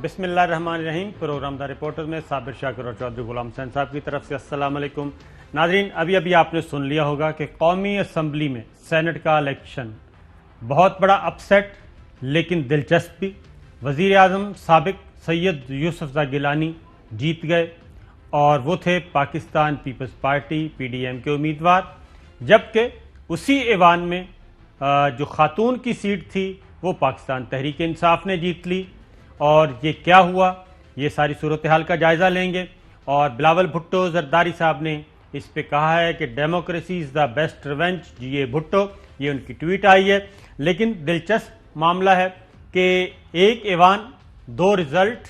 بسم اللہ الرحمن الرحیم۔ پروگرام دا رپورٹر میں صابر شاکر اور چودھری غلام حسین صاحب کی طرف سے السلام علیکم۔ ناظرین، ابھی آپ نے سن لیا ہوگا کہ قومی اسمبلی میں سینٹ کا الیکشن بہت بڑا اپسیٹ لیکن دلچسپ بھی۔ وزیر اعظم سابق سید یوسف زئی گیلانی جیت گئے اور وہ تھے پاکستان پیپلز پارٹی PDM کے امیدوار، جبکہ اسی ایوان میں جو خاتون کی سیٹ تھی وہ پاکستان تحریک انصاف نے جیت لی۔ اور یہ کیا ہوا، یہ ساری صورتحال کا جائزہ لیں گے۔ اور بلاول بھٹو زرداری صاحب نے اس پہ کہا ہے کہ democracy is the best revenge, جی بھٹو، یہ ان کی ٹویٹ آئی ہے۔ لیکن دلچسپ معاملہ ہے کہ ایک ایوان دو رزلٹ،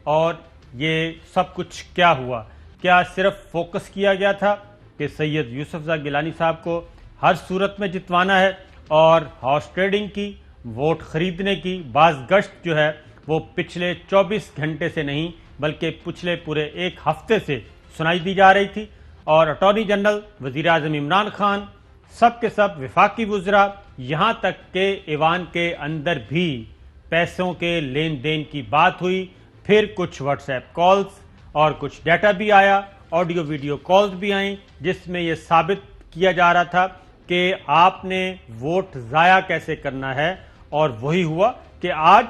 اور یہ سب کچھ کیا ہوا؟ کیا صرف فوکس کیا گیا تھا کہ سید یوسف زئی گیلانی صاحب کو ہر صورت میں جتوانا ہے، اور ہارس ٹریڈنگ کی، ووٹ خریدنے کی بعض گشت جو ہے وہ پچھلے 24 گھنٹے سے نہیں بلکہ پچھلے پورے ایک ہفتے سے سنائی دی جا رہی تھی؟ اور اٹارنی جنرل، وزیر اعظم عمران خان، سب کے سب وفاقی وزراء، یہاں تک کہ ایوان کے اندر بھی پیسوں کے لین دین کی بات ہوئی۔ پھر کچھ واٹس ایپ کالز اور کچھ ڈیٹا بھی آیا، آڈیو ویڈیو کالز بھی آئیں، جس میں یہ ثابت کیا جا رہا تھا کہ آپ نے ووٹ ضائع کیسے کرنا ہے۔ اور وہی ہوا کہ آج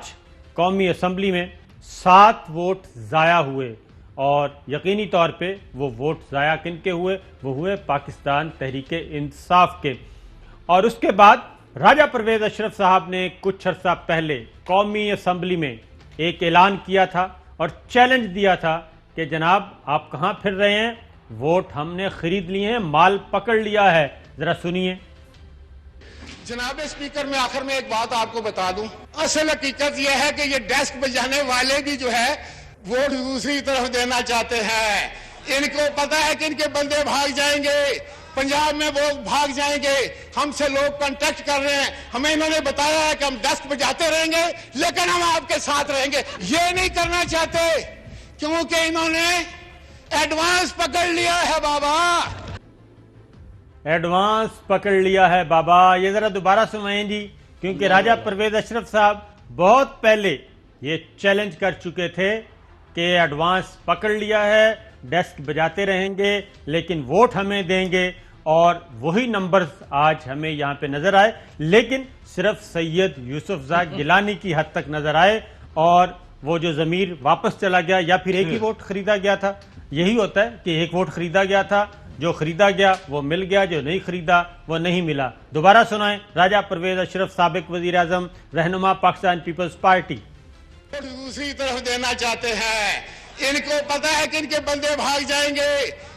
قومی اسمبلی میں 7 ووٹ ضائع ہوئے، اور یقینی طور پہ وہ ووٹ ضائع کن کے ہوئے؟ وہ ہوئے پاکستان تحریک انصاف کے۔ اور اس کے بعد راجہ پرویز اشرف صاحب نے کچھ عرصہ پہلے قومی اسمبلی میں ایک اعلان کیا تھا اور چیلنج دیا تھا کہ جناب آپ کہاں پھر رہے ہیں، ووٹ ہم نے خرید لیے ہیں، مال پکڑ لیا ہے۔ ذرا سنیے۔ جناب اسپیکر، میں آخر میں ایک بات آپ کو بتا دوں، اصل حقیقت یہ ہے کہ یہ ڈیسک بجانے والے بھی جو ہے ووٹ دوسری طرف دینا چاہتے ہیں۔ ان کو پتا ہے کہ ان کے بندے بھاگ جائیں گے، پنجاب میں وہ بھاگ جائیں گے، ہم سے لوگ کانٹیکٹ کر رہے ہیں، ہمیں انہوں نے بتایا ہے کہ ہم ڈیسک بجاتے رہیں گے لیکن ہم آپ کے ساتھ رہیں گے۔ یہ نہیں کرنا چاہتے کیونکہ انہوں نے ایڈوانس پکڑ لیا ہے بابا، ایڈوانس پکڑ لیا ہے بابا۔ یہ ذرا دوبارہ سنائیں جی، کیونکہ راجہ پرویز اشرف صاحب بہت پہلے یہ چیلنج کر چکے تھے کہ ایڈوانس پکڑ لیا ہے، ڈیسک بجاتے رہیں گے لیکن ووٹ ہمیں دیں گے۔ اور وہی نمبرز آج ہمیں یہاں پہ نظر آئے، لیکن صرف سید یوسف زئی گیلانی کی حد تک نظر آئے، اور وہ جو ضمیر واپس چلا گیا، یا پھر ایک ہی ووٹ خریدا گیا تھا۔ یہی ہوتا ہے کہ ایک ووٹ خریدا گیا تھا، جو خریدا گیا وہ مل گیا، جو نہیں خریدا وہ نہیں ملا۔ دوبارہ سنائیں راجہ پرویز اشرف، سابق وزیر اعظم، رہنما پاکستان پیپلز پارٹی۔ دوسری طرف دینا چاہتے ہیں، ان کو پتا ہے کہ ان کے بندے بھاگ جائیں گے،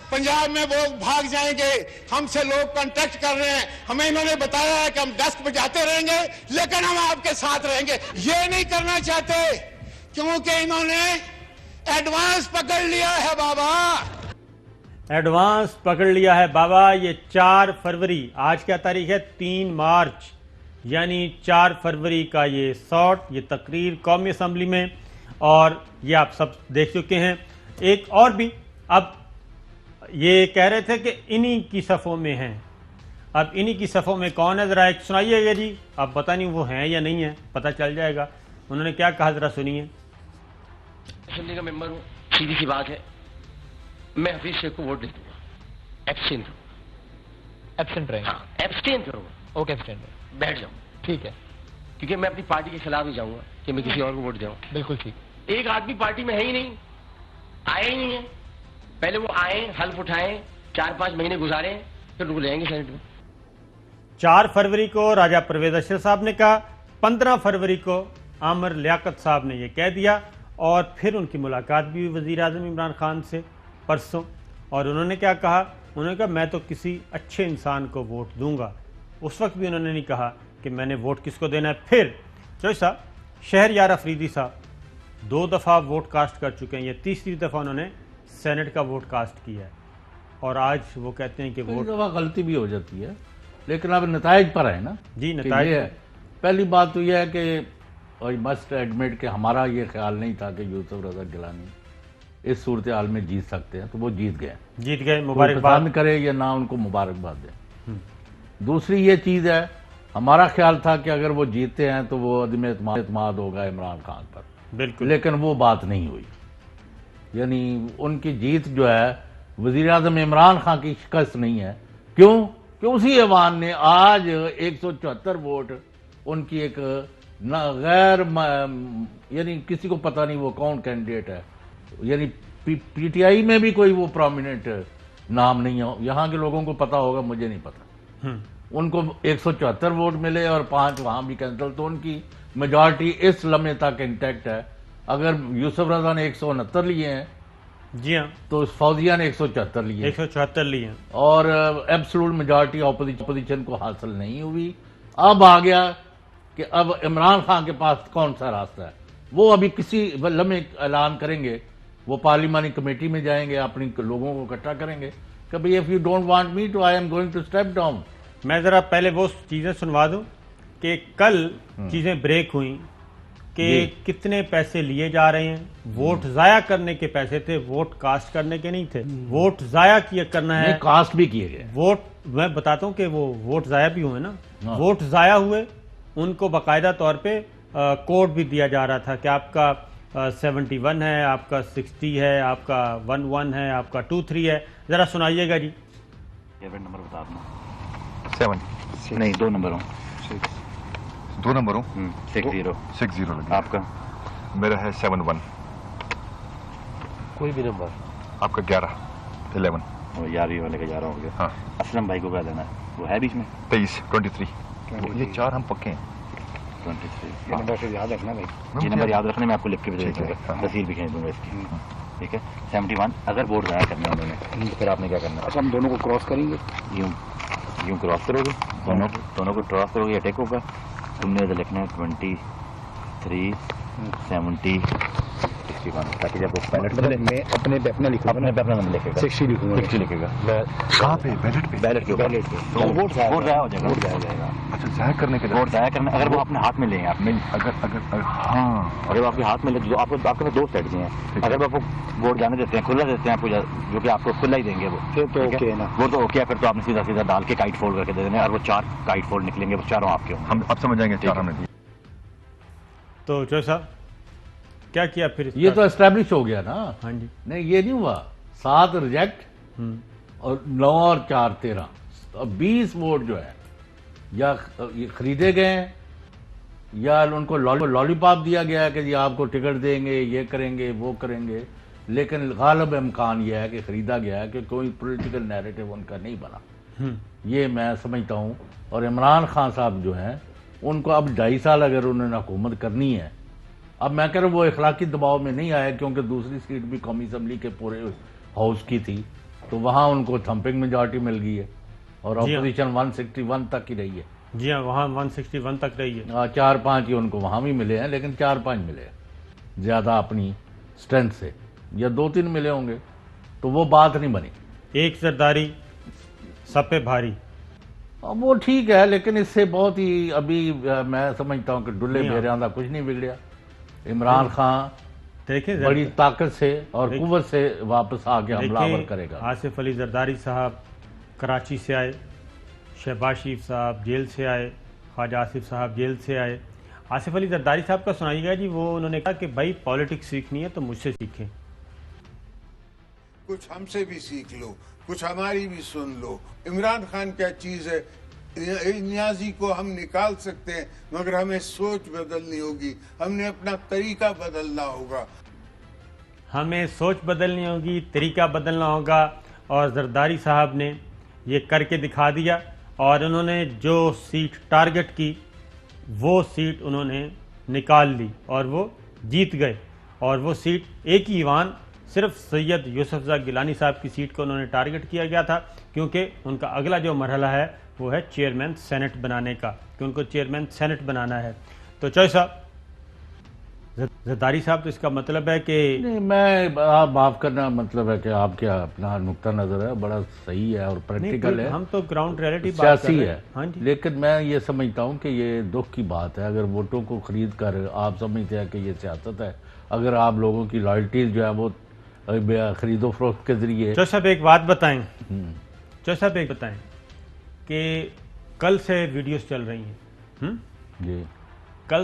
پنجاب میں وہ بھاگ جائیں گے، ہم سے لوگ کانٹیکٹ کر رہے ہیں، ہمیں انہوں نے بتایا ہے کہ ہم ڈیسک بجاتے رہیں گے لیکن ہم آپ کے ساتھ رہیں گے۔ یہ نہیں کرنا چاہتے کیونکہ انہوں نے ایڈوانس پکڑ لیا ہے بابا، ایڈوانس پکڑ لیا ہے بابا۔ یہ 4 فروری، آج کیا تاریخ ہے؟ 3 مارچ، یعنی 4 فروری کا یہ ساٹ، یہ تقریر قومی اسمبلی میں، اور یہ آپ سب دیکھ چکے ہیں۔ ایک اور بھی، اب یہ کہہ رہے تھے کہ انہی کی صفوں میں ہیں، اب انہی کی صفوں میں کون ہے؟ ذرا ایک سنائیے گا جی، اب پتہ نہیں وہ ہیں یا نہیں ہیں، پتہ چل جائے گا۔ انہوں نے کیا کہا، ذرا سنیے۔ اسمبلی کا ممبر ہوں، سیدھی سی بات ہے، میں حفیظ شیخ کو ووٹ دے دوں گا، ایبسٹین کروں گا، ایبسنٹ رہیں گے؟ ہاں ایبسٹین کروں گا، اوکے ایبسنٹ، بیٹھ جاؤں، ٹھیک ہے، کیونکہ میں اپنی پارٹی کے خلاف نہیں جاؤں گا کہ میں کسی اور کو ووٹ دوں۔ بالکل ٹھیک۔ ایک آدمی پارٹی میں ہے ہی نہیں، آیا ہی نہیں ہے، پہلے وہ آئیں، حلف اٹھائیں، 4-5 مہینے گزاریں، پھر رک جائیں گے سینٹ میں۔ 4 فروری کو راجہ پرویز اشرف صاحب نے کہا، 15 فروری کو عامر لیاقت صاحب نے یہ کہہ دیا، اور پھر ان کی ملاقات بھی ہوئی وزیر اعظم عمران خان سے پرسوں، اور انہوں نے کیا کہا؟ انہوں نے کہا میں تو کسی اچھے انسان کو ووٹ دوں گا۔ اس وقت بھی انہوں نے نہیں کہا کہ میں نے ووٹ کس کو دینا ہے۔ پھر چوئی صاحب، شہریار افریدی صاحب 2 دفعہ ووٹ کاسٹ کر چکے ہیں، یہ تیسری دفعہ انہوں نے سینٹ کا ووٹ کاسٹ کیا ہے، اور آج وہ کہتے ہیں کہ ووٹ دفعہ غلطی بھی ہو جاتی ہے، لیکن اب نتائج پر ہے نا۔ جی کہ نتائج یہ ہے، پہلی بات تو یہ ہے کہ مسٹ ایڈمٹ کہ ہمارا یہ خیال نہیں تھا کہ یوسف رضا گیلانی اس صورتحال میں جیت سکتے ہیں، تو وہ جیت گئے، مبارکباد پسند کرے یا نہ ان کو مبارکباد دیں۔ دوسری یہ چیز ہے، ہمارا خیال تھا کہ اگر وہ جیتے ہیں تو وہ عدم اعتماد ہوگا عمران خان پر، بالکل. لیکن وہ بات نہیں ہوئی. یعنی ان کی جیت جو ہے وزیر اعظم عمران خان کی شکست نہیں ہے. کیوں کہ اسی ایوان نے آج 174 ووٹ ان کی ایک غیر یعنی کسی کو پتہ نہیں وہ کون کینڈیڈیٹ ہے, یعنی پی ٹی آئی میں بھی کوئی وہ پرومیننٹ نام نہیں ہے. یہاں کے لوگوں کو پتا ہوگا, مجھے نہیں پتا. ان کو 174 ووٹ ملے اور 5 وہاں بھی کینسل, تو ان کی میجارٹی اس لمحے تک انٹیکٹ ہے. اگر یوسف رضا نے 169 لیے ہیں, جی ہاں, تو فوزیہ نے 174 لیے, 174 لیے ہیں, اور ایبسولوٹ میجارٹی اپوزیشن کو حاصل نہیں ہوئی. اب آ گیا کہ اب عمران خان کے پاس کون سا راستہ ہے. وہ ابھی کسی لمحے اعلان کریں گے, وہ پارلیمانی کمیٹی میں جائیں گے, اپنی لوگوں کو اکٹھا کریں گے کہ بھئی if you don't want me to, I am going to step down. میں ذرا پہلے وہ چیزیں سنوا دوں کہ کل چیزیں بریک ہوئیں کہ کتنے پیسے لیے جا رہے ہیں. ووٹ ضائع کرنے کے پیسے تھے, ووٹ کاسٹ کرنے کے نہیں تھے. ووٹ ضائع کرنا ہے, کاسٹ بھی کیے گئے ووٹ میں بتاتا ہوں کہ وہ ووٹ ضائع بھی ہوئے نا, ووٹ ضائع ہوئے, ان کو باقاعدہ طور پہ کوڈ بھی دیا جا رہا تھا کہ آپ کا 71 ہے, آپ کا 60 ہے, آپ کا 11 ہے, آپ کا 23 ہے. ذرا سنائیے گا جی. نمبر بتا دوں. 7 نہیں, 2 نمبروں. 2 نمبروں 60. 60 لگا. آپ کا میرا ہے 71. کوئی بھی نمبر. آپ کا 11 11. وہ 11 والے کا 11 ہو گیا. ہاں, اسلم بھائی کو کیا دینا ہے, وہ ہے بیچ میں 23 23. یہ 4 ہم پکے ہیں. 23. یہ نمبر یاد رکھنا بھائی. یہ نمبر یاد رکھنے میں آپ کو لکھ کے بھی دے ٹھیک ہے. دوں گا, تصویر بھی کھینچ دوں گا اس کی. ٹھیک ہے. 71. اگر ووٹ ضائع کرنا ہے انہوں نے, پھر آپ نے کیا کرنا ہے؟ اچھا, ہم دونوں کو کراس کریں گے. یوں کراس کرو گے, دونوں کو کراس کرو گے, اٹیک ہوگا. تم نے لکھنا ہے 23 70 61, تاکہ جب وہ بیلٹ میں اپنے پہ اپنا لکھوں گا, اپنے پہ اپنا نمبر لکھے گا, 60 لکھوں گا. 60 لکھے گا. کہاں پہ بیلٹ پہ؟ بیلٹ کے اوپر. ووٹ ضائع ہو جائے گا. ووٹ ضائع ہو جائے گا. اچھا, ضائع کرنے کے ووٹ ضائع کرنا, اگر وہ اپنے ہاتھ میں لیں گے, آپ میں اگر ہاں, اگر وہ آپ کے ہاتھ میں لے, جو آپ کے 2 سیٹ دیے ہیں, اگر وہ آپ کو ووٹ جانے دیتے ہیں, کھلا دیتے ہیں آپ کو, جو کہ آپ کو کھلا ہی دیں گے, وہ پھر تو اوکے ہے نا. وہ تو اوکے ہے. پھر تو آپ نے سیدھا سیدھا ڈال کے کائٹ فولڈ کر کے دے دینے, اور وہ 4 کائٹ فولڈ نکلیں گے, وہ چاروں آپ کے ہوں. ہم اب سمجھ جائیں گے 4 ہم نے دی. تو جو صاحب کیا کیا پھر؟ یہ تو اسٹیبلش ہو گیا نا. ہاں جی, نہیں, یہ نہیں ہوا. 7 ریجیکٹ اور 9 اور 4 13. 20 ووٹ جو ہے یا یہ خریدے گئے ہیں, یا ان کو لالی پاپ دیا گیا ہے کہ جی آپ کو ٹکٹ دیں گے, یہ کریں گے, وہ کریں گے. لیکن غالب امکان یہ ہے کہ خریدا گیا ہے کہ کوئی پولیٹیکل نیریٹو ان کا نہیں بنا. یہ میں سمجھتا ہوں. اور عمران خان صاحب جو ہیں, ان کو اب 2.5 سال اگر انہوں نے حکومت کرنی ہے, اب میں کہہ رہا ہوں وہ اخلاقی دباؤ میں نہیں آئے, کیونکہ دوسری سیٹ بھی قومی اسمبلی کے پورے ہاؤس کی تھی, تو وہاں ان کو تھمپنگ میجارٹی مل گئی ہے, اور اپوزیشن 161 تک ہی رہی ہے. جی ہاں, وہاں 161 تک رہی ہے. 4-5 ہی ان کو وہاں بھی ملے ہیں, لیکن 4-5 ملے ہیں زیادہ اپنی اسٹرینتھ سے, یا 2-3 ملے ہوں گے, تو وہ بات نہیں بنی. ایک زرداری سب پہ بھاری. وہ ٹھیک ہے, لیکن اس سے بہت ہی ابھی میں سمجھتا ہوں کہ ڈلے بھیریاں کا کچھ نہیں بگڑیا. عمران خان دیکھیں بڑی طاقت سے اور قوت سے واپس آ کے حملہ آور کرے گا. آصف علی زرداری صاحب کراچی سے آئے, شہباز شریف صاحب جیل سے آئے, خواجہ آصف صاحب جیل سے آئے. آصف علی زرداری صاحب کا سنائیے گا جی. وہ انہوں نے کہا کہ بھائی پالیٹکس سیکھنی ہے تو مجھ سے سیکھیں. کچھ ہم سے بھی سیکھ لو, کچھ ہماری بھی سن لو. عمران خان کیا چیز ہے, نیازی کو ہم نکال سکتے ہیں, مگر ہمیں سوچ بدلنی ہوگی, ہم نے اپنا طریقہ بدلنا ہوگا. ہمیں سوچ بدلنی ہوگی, طریقہ بدلنا ہوگا. اور زرداری صاحب نے یہ کر کے دکھا دیا, اور انہوں نے جو سیٹ ٹارگٹ کی وہ سیٹ انہوں نے نکال لی, اور وہ جیت گئے. اور وہ سیٹ ایک ہی ایوان, صرف سید یوسف زا گیلانی صاحب کی سیٹ کو انہوں نے ٹارگٹ کیا گیا تھا, کیونکہ ان کا اگلا جو مرحلہ ہے وہ ہے چیئرمین سینٹ بنانے کا, کہ ان کو چیئرمین سینٹ بنانا ہے. تو چوہے صاحب, زرداری صاحب, تو اس کا مطلب ہے کہ نہیں, میں آپ معاف کرنا, مطلب ہے کہ آپ کیا اپنا نقطہ نظر ہے بڑا صحیح ہے اور پریکٹیکل ہے, ہم تو گراؤنڈ ریئلٹی بات کر سیاسی رہے ہے. ہیں. ہاں جی, لیکن میں یہ سمجھتا ہوں کہ یہ دکھ کی بات ہے اگر ووٹوں کو خرید کر آپ سمجھتے ہیں کہ یہ سیاست ہے. اگر آپ لوگوں کی لائلٹیز جو ہے وہ خرید و فروخت کے ذریعے. چوہے صاحب ایک بات بتائیں, چوہے صاحب ایک بتائیں کہ کل سے ویڈیوز چل رہی ہیں, جی, کل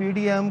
PDM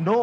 9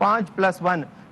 5+1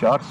4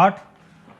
8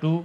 2,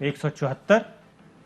174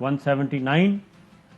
179,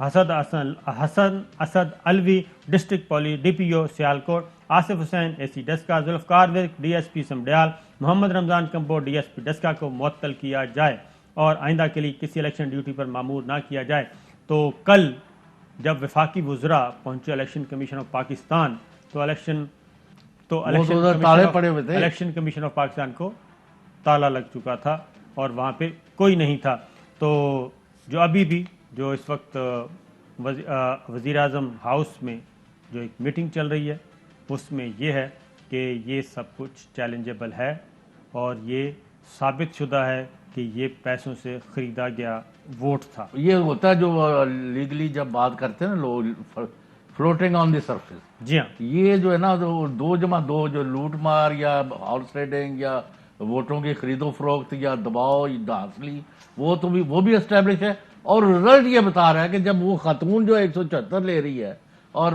Hassan Asad Alvi district police DPO Sialkot, Asif Hussain AC Daska, Zulfiqar Virk DSP سمڈیال، محمد رمضان کمبو DSP ڈسکا کو معطل کیا جائے اور آئندہ کے لیے کسی الیکشن ڈیوٹی پر مامور نہ کیا جائے. تو کل جب وفاقی وزراء پہنچے الیکشن کمیشن آف پاکستان تو الیکشن کمیشن آف پاکستان کو تالا لگ چکا تھا اور وہاں پہ کوئی نہیں تھا. تو جو ابھی بھی جو اس وقت وزیر اعظم ہاؤس میں جو ایک میٹنگ چل رہی ہے اس میں یہ ہے کہ یہ سب کچھ چیلنجیبل ہے اور یہ ثابت شدہ ہے کہ یہ پیسوں سے خریدا گیا ووٹ تھا. یہ ہوتا ہے جو لیگلی جب بات کرتے ہیں نا لوگ فلوٹنگ آن دی سرفیس. جی ہاں, یہ جو ہے نا 2+2 جو لوٹ مار یا ہارس ریڈنگ یا ووٹوں کی خرید و فروخت یا دباؤ دھاندلی وہ بھی اسٹیبلش ہے. اور رزلٹ یہ بتا رہا ہے کہ جب وہ خاتون جو 174 لے رہی ہے اور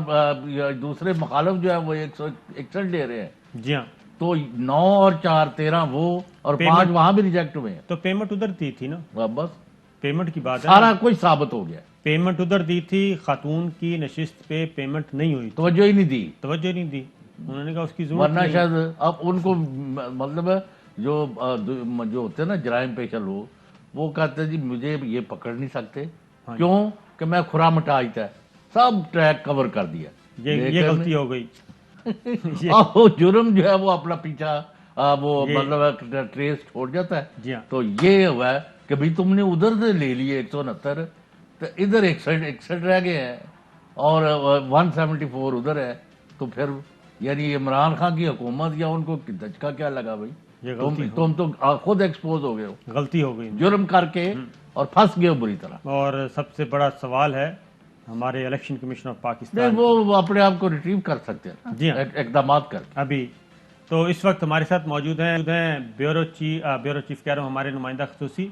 دوسرے مخالف جو ہے وہ 161 لے رہے ہیں. جی ہاں, تو 9 اور 4 13 وہ اور 5 وہاں بھی ریجیکٹ ہوئے ہیں. تو پیمنٹ ادھر دی تھی نا, بس پیمنٹ کی بات ہے, سارا کچھ ثابت ہو گیا. پیمنٹ ادھر دی تھی, خاتون کی نشست پہ پیمنٹ نہیں ہوئی, توجہ ہی نہیں دی, نہیں دی. انہوں نے کہا اس کی ضرورت ورنہ شاید اب ان کو مطلب جو ہوتے ہیں نا جرائم پیشہ لوگ وہ کہتے ہیں جی مجھے یہ پکڑ نہیں سکتے, کیوں کہ میں کھرا مٹائی تھا, سب ٹریک کور کر دیا. یہ غلطی ہو گئی. وہ جرم جو ہے وہ اپنا پیچھا وہ مطلب ٹریس چھوڑ جاتا ہے. جی ہاں, تو یہ ہوا ہے کہ بھئی تم نے ادھر سے لے لیے 169 تو ادھر 61 رہ گئے ہیں اور 174 ادھر ہے. تو پھر یعنی عمران خان کی حکومت یا ان کو دھچکا کیا لگا بھائی, تم تو خود ایکسپوز ہو گئے ہو, غلطی ہو گئی, جرم کر کے اور پھنس گئے ہو بری طرح. اور سب سے بڑا سوال ہے ہمارے الیکشن کمیشن آف پاکستان, وہ اپنے آپ کو ریٹریو کر سکتے ہیں جی ہاں اقدامات کر کے. ابھی تو اس وقت ہمارے ساتھ موجود ہیں بیورو چیف کہہ رہا ہوں ہمارے نمائندہ خصوصی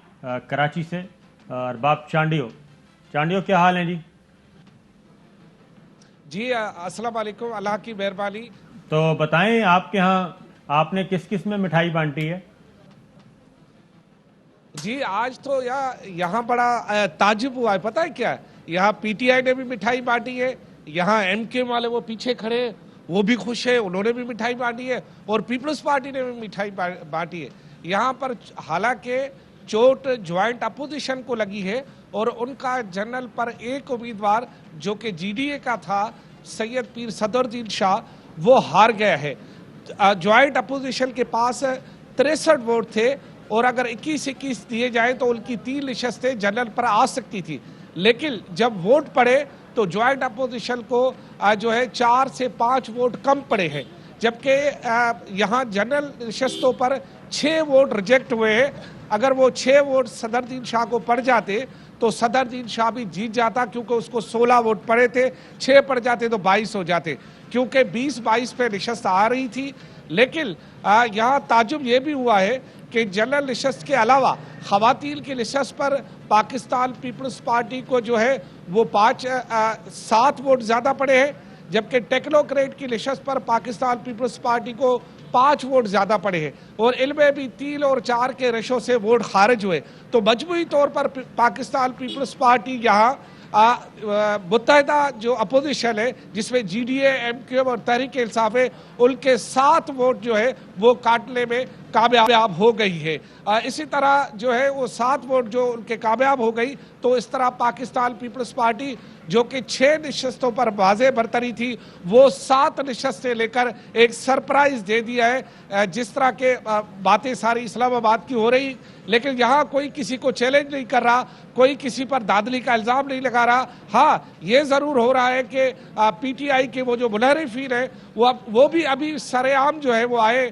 کراچی سے ارباب چانڈیو. کیا حال ہیں جی؟ جی السلام علیکم, اللہ کی مہربانی. تو بتائیں آپ کے ہاں آپ نے کس کس میں مٹھائی بانٹی ہے؟ جی آج تو یہاں بڑا تعجب ہوا ہے, پتہ ہے کیا ہے, یہاں PTI نے بھی مٹھائی بانٹی ہے, یہاں MK والے وہ پیچھے کھڑے ہیں وہ بھی خوش ہیں, انہوں نے بھی مٹھائی بانٹی ہے, اور پیپلز پارٹی نے بھی مٹھائی بانٹی ہے. یہاں پر حالانکہ چوٹ جوائنٹ اپوزیشن کو لگی ہے اور ان کا جنرل پر ایک امیدوار جو کہ GDA کا تھا سید پیر صدر الدین شاہ وہ ہار گیا ہے. جوائنٹ اپوزیشن کے پاس 63 ووٹ تھے اور اگر 21 دیے جائیں تو ان کی 3 نشستیں جنرل پر آ سکتی تھی, لیکن جب ووٹ پڑے تو جوائنٹ اپوزیشن کو جو ہے 4 سے 5 ووٹ کم پڑے ہیں, جبکہ یہاں جنرل نشستوں پر 6 ووٹ ریجیکٹ ہوئے ہیں. اگر وہ 6 ووٹ صدر الدین شاہ کو پڑ جاتے تو صدر الدین شاہ بھی جیت جاتا, کیونکہ اس کو 16 ووٹ پڑے تھے, 6 پڑ جاتے تو 22 ہو جاتے, کیونکہ 20-22 پہ نشست آ رہی تھی. لیکن یہاں تعجب یہ بھی ہوا ہے کہ جنرل نشست کے علاوہ خواتین کی نشست پر پاکستان پیپلز پارٹی کو جو ہے وہ 7 ووٹ زیادہ پڑے ہیں, جبکہ ٹیکنوکریٹ کی نشست پر پاکستان پیپلز پارٹی کو 5 ووٹ زیادہ پڑے ہیں, اور ان میں بھی 3 اور 4 کے ریشو سے ووٹ خارج ہوئے. تو مجموعی طور پر پاکستان پیپلز پارٹی یہاں متحدہ جو اپوزیشن ہے جس میں GDA, MQ اور تحریک انصاف ہے, ان کے 7 ووٹ جو ہے وہ کاٹنے میں کامیاب ہو گئی ہے. اسی طرح جو ہے وہ 7 ووٹ جو ان کے کامیاب ہو گئی, تو اس طرح پاکستان پیپلز پارٹی جو کہ 6 نشستوں پر واضح برتری تھی وہ 7 نشستیں لے کر ایک سرپرائز دے دیا ہے. جس طرح کے باتیں ساری اسلام آباد کی ہو رہی, لیکن یہاں کوئی کسی کو چیلنج نہیں کر رہا, کوئی کسی پر دھاندلی کا الزام نہیں لگا رہا. ہاں یہ ضرور ہو رہا ہے کہ PTI کے وہ جو منحرفین ہیں وہ بھی ابھی سر عام جو ہے وہ آئے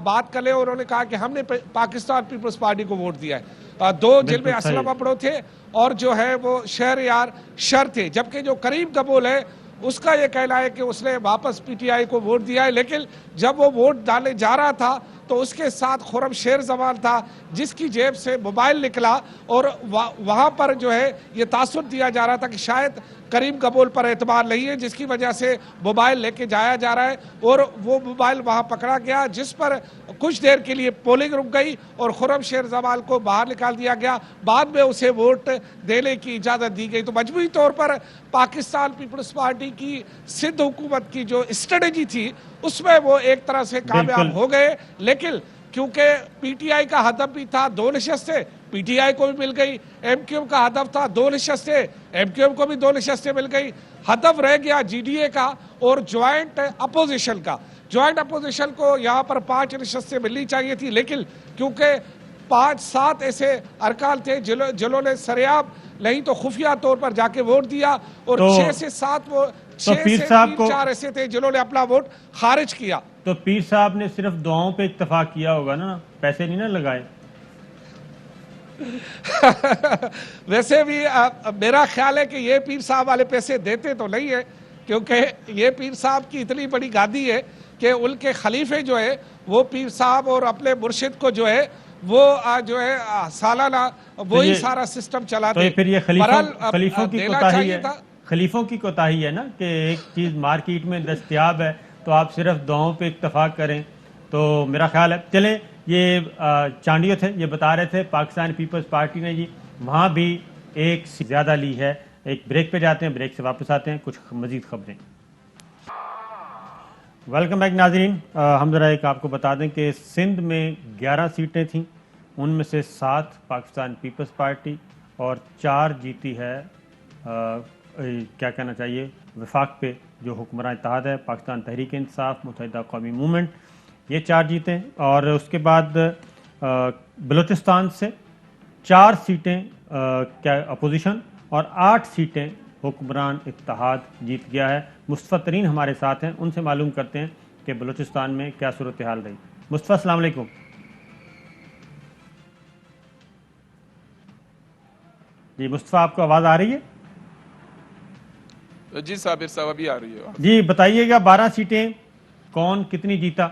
بات کر لے, اور انہوں نے کہا کہ ہم نے پاکستان پیپلز پارٹی کو ووٹ دیا ہے. 2 جن میں اسلم اپڑو تھے اور جو ہے وہ شہریار شر تھے, جبکہ جو کریم قبول ہے اس کا یہ کہنا ہے کہ اس نے واپس PTI کو ووٹ دیا ہے, لیکن جب وہ ووٹ ڈالنے جا رہا تھا تو اس کے ساتھ خرم شیر زمان تھا جس کی جیب سے موبائل نکلا اور وہاں پر جو ہے یہ تاثر دیا جا رہا تھا کہ شاید کریم قبول پر اعتبار نہیں ہے، جس کی وجہ سے موبائل لے کے جایا جا رہا ہے، اور وہ موبائل وہاں پکڑا گیا جس پر کچھ دیر کے لیے پولنگ رک گئی اور خرم شیر زمان کو باہر نکال دیا گیا، بعد میں اسے ووٹ دینے کی اجازت دی گئی۔ تو مجموعی طور پر پاکستان پیپلز پارٹی کی سندھ حکومت کی جو اسٹریٹجی تھی اس میں وہ ایک طرح سے کامیاب ہو گئے، لیکن کیونکہ پی ٹی آئی کا ہدف بھی تھا 2 نشستیں، پی ٹی آئی کو بھی مل گئی، ایم کیو ایم کا ہدف تھا 2 نشستیں، ایم کیو ایم کو بھی 2 نشستیں مل گئی، ہدف رہ گیا جی ڈی اے کا اور جوائنٹ اپوزیشن کا۔ جوائنٹ اپوزیشن کو یہاں پر 5 نشستیں ملنی چاہیے تھی، لیکن کیونکہ 5-7 ایسے ارکان تھے جنہوں نے سریعاب نہیں تو خفیہ طور پر جا کے ووٹ دیا، اور 6 سے 4 ایسے تھے جنہوں نے اپنا ووٹ خارج کیا۔ تو پیر صاحب نے صرف دعاؤں پہ اتفاق کیا ہوگا نا، پیسے نہیں نا لگائے؟ ویسے بھی میرا خیال ہے کہ یہ پیر صاحب والے پیسے دیتے تو نہیں ہے، کیونکہ یہ پیر صاحب کی اتنی بڑی گادی ہے کہ ان کے خلیفے جو ہے وہ پیر صاحب اور اپنے مرشد کو جو ہے وہ جو ہے سالانہ وہی سارا سسٹم چلاتے۔ تو پھر یہ خلیفوں کی کوتاہی ہے، خلیفوں کی کوتاہی ہے نا کہ ایک چیز مارکیٹ میں دستیاب ہے تو آپ صرف دعاؤں پہ اتفاق کریں، تو میرا خیال ہے چلیں یہ چانڈیو تھے، یہ بتا رہے تھے پاکستان پیپلز پارٹی نے جی وہاں بھی ایک سے زیادہ لی ہے۔ ایک بریک پہ جاتے ہیں، بریک سے واپس آتے ہیں، کچھ مزید خبریں۔ ویلکم بیک ناظرین، ہم ذرا ایک آپ کو بتا دیں کہ سندھ میں 11 سیٹیں تھیں، ان میں سے 7 پاکستان پیپلز پارٹی اور 4 جیتی ہے کیا کہنا چاہیے وفاق پہ جو حکمراں اتحاد ہے، پاکستان تحریک انصاف، متحدہ قومی موومنٹ، یہ 4 جیتے، اور اس کے بعد بلوچستان سے 4 سیٹیں اپوزیشن اور 8 سیٹیں حکمران اتحاد جیت گیا ہے۔ مصطفیٰ ترین ہمارے ساتھ ہیں، ان سے معلوم کرتے ہیں کہ بلوچستان میں کیا صورتحال رہی۔ مصطفیٰ السلام علیکم۔ جی مصطفیٰ، آپ کو آواز آ رہی ہے؟ جی صابر صاحب ابھی آ رہی ہے۔ جی بتائیے گا 12 سیٹیں کون کتنی جیتا؟